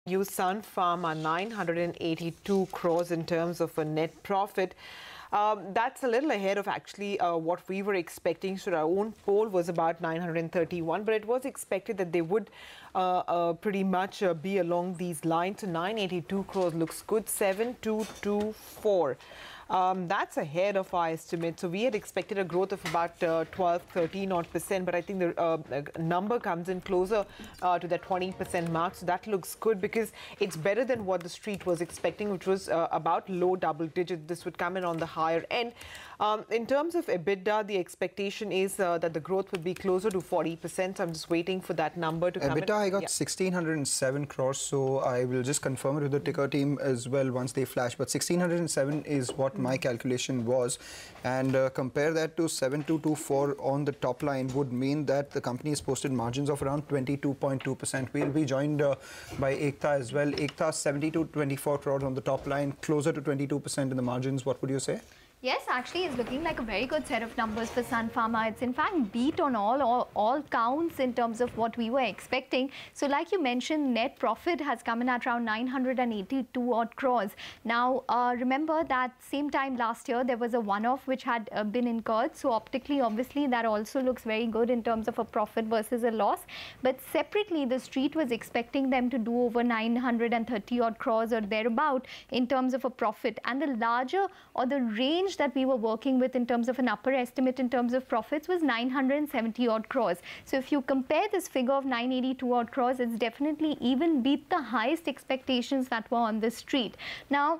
You Sun Pharma 982 crores in terms of a net profit. That's a little ahead of actually what we were expecting. So our own poll was about 931, but it was expected that they would pretty much be along these lines. So 982 crores looks good. 7224. That's ahead of our estimate. So we had expected a growth of about 12, 13 odd percent, but I think the number comes in closer to the 20% mark. So that looks good because it's better than what the street was expecting, which was about low double digit. This would come in on the higher end. In terms of EBITDA, the expectation is that the growth would be closer to 40%. So I'm just waiting for that number to come in. EBITDA, I got 1,607 crores, so I will just confirm it with the ticker team as well once they flash. But 1,607 is what my calculation was, and compare that to 7,224 on the top line would mean that the company has posted margins of around 22.2%. We'll be joined by Ekta as well. Ekta, 7224 crores on the top line, closer to 22% in the margins. What would you say? Yes, actually, it's looking like a very good set of numbers for Sun Pharma. It's in fact beat on all counts in terms of what we were expecting. So like you mentioned, net profit has come in at around 982 odd crores. Now, remember that same time last year, there was a one-off which had been incurred. So optically, obviously, that also looks very good in terms of a profit versus a loss. But separately, the street was expecting them to do over 930 odd crores or thereabout in terms of a profit. And the larger or the range that we were working with in terms of an upper estimate in terms of profits was 970 odd crores. So if you compare this figure of 982 odd crores, it's definitely even beat the highest expectations that were on the street. Now,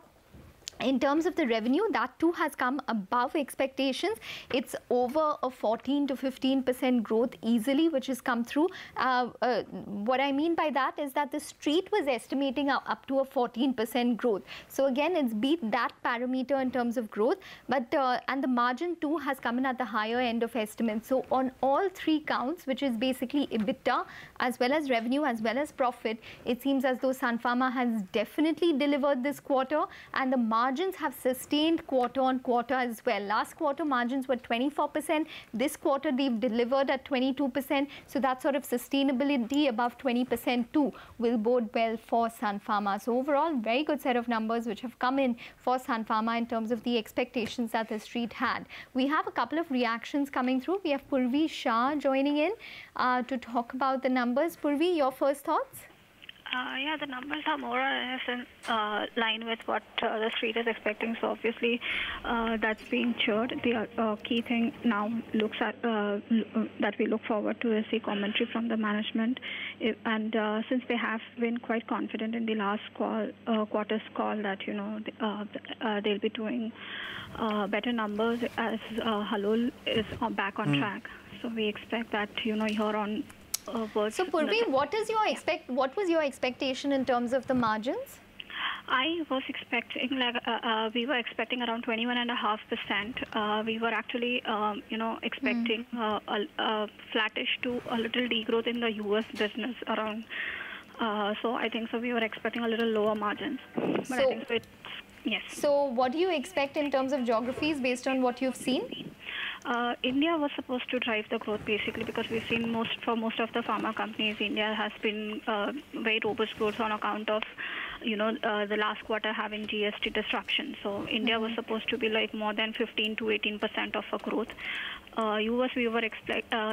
in terms of the revenue, that too has come above expectations. It's over a 14 to 15% growth easily, which has come through. What I mean by that is that the street was estimating up to a 14% growth. So again, it's beat that parameter in terms of growth, but and the margin too has come in at the higher end of estimates. So on all three counts, which is basically EBITDA as well as revenue as well as profit, it seems as though Sun Pharma has definitely delivered this quarter, and the margins have sustained quarter on quarter as well. Last quarter margins were 24%. This quarter they've delivered at 22%. So that sort of sustainability above 20% too will bode well for Sun Pharma. So overall, very good set of numbers which have come in for Sun Pharma in terms of the expectations that the street had. We have a couple of reactions coming through. We have Purvi Shah joining in to talk about the numbers. Purvi, your first thoughts? Yeah, the numbers are more or less in line with what the street is expecting. So obviously, that's being cheered. The key thing now looks at that we look forward to is the commentary from the management. And since they have been quite confident in the last quarter's call that they'll be doing better numbers as Halol is back on track. So we expect that here on. So Purvi, what was your expectation in terms of the margins? I was expecting we were expecting around 21.5%. We were actually expecting a flattish to a little degrowth in the US business around. So I think we were expecting a little lower margins. But I think it's yes. So what do you expect in terms of geographies based on what you've seen? India was supposed to drive the growth basically because we've seen for most of the pharma companies, India has been very robust growth on account of the last quarter having GST disruption. So India was supposed to be like more than 15 to 18% of a growth. US we were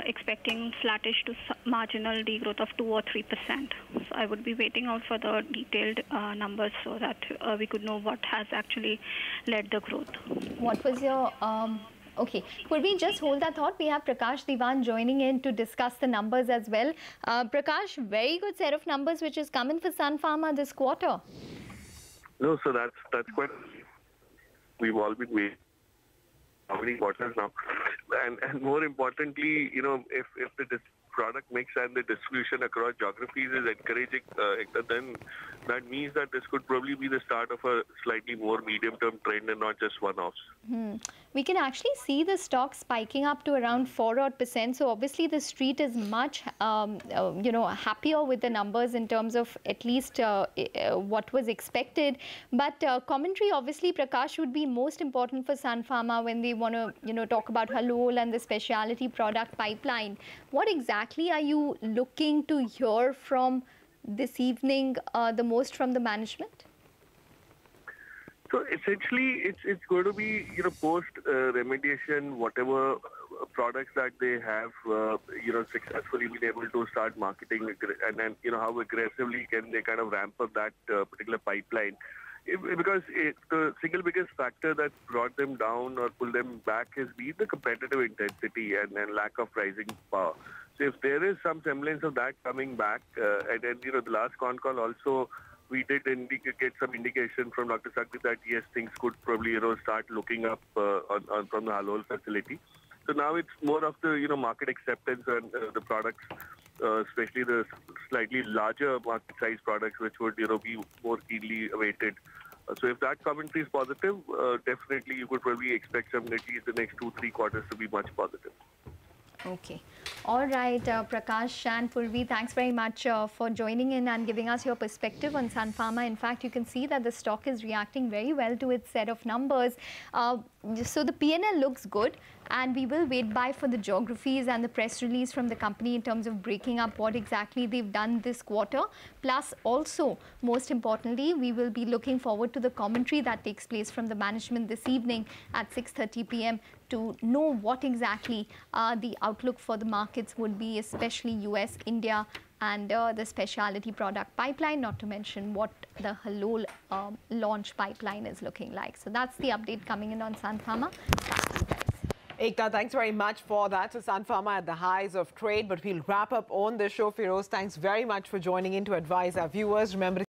expecting flattish to marginal degrowth of 2 or 3%. So I would be waiting out for the detailed numbers so that we could know what has actually led the growth. What was your Okay, Purvi, just hold that thought. We have Prakash Diwan joining in to discuss the numbers as well. Prakash, very good set of numbers which is coming for Sun Pharma this quarter. No, so that's quite. We've all been waiting how many quarters now, and more importantly, if the product mix and the distribution across geographies is encouraging, then that means that this could probably be the start of a slightly more medium-term trend and not just one-offs. We can actually see the stock spiking up to around 4% odd. So obviously the street is much, happier with the numbers in terms of at least what was expected. But commentary, obviously, Prakash, would be most important for Sun Pharma when they want to, talk about Halol and the specialty product pipeline. What exactly are you looking to hear from this evening the most from the management? So essentially, it's going to be, post remediation, whatever products that they have, successfully been able to start marketing, and then, how aggressively can they kind of ramp up that particular pipeline. Because the single biggest factor that brought them down or pulled them back has been the competitive intensity and lack of pricing power. So if there is some semblance of that coming back, and then, the last con call also, we did get some indication from Dr. Sakti that yes, things could probably start looking up from the Halol facility. So now it's more of the market acceptance and the products, especially the slightly larger market size products, which would be more keenly awaited. So if that commentary is positive, definitely you could probably expect some, at least the next 2-3 quarters to be much positive. Okay. All right, Prakash and Purvi, thanks very much for joining in and giving us your perspective on Sun Pharma. In fact, you can see that the stock is reacting very well to its set of numbers. So the P&L looks good, and we will wait by for the geographies and the press release from the company in terms of breaking up what exactly they've done this quarter. Plus, also, most importantly, we will be looking forward to the commentary that takes place from the management this evening at 6:30 p.m. to know what exactly the outlook for the markets would be, especially US, India, and the specialty product pipeline, not to mention what the Halol launch pipeline is looking like. So that's the update coming in on Sun Pharma. Ekta, thanks very much for that. So Sun Pharma at the highs of trade, but we'll wrap up on the show. Feroz, thanks very much for joining in to advise our viewers. Remember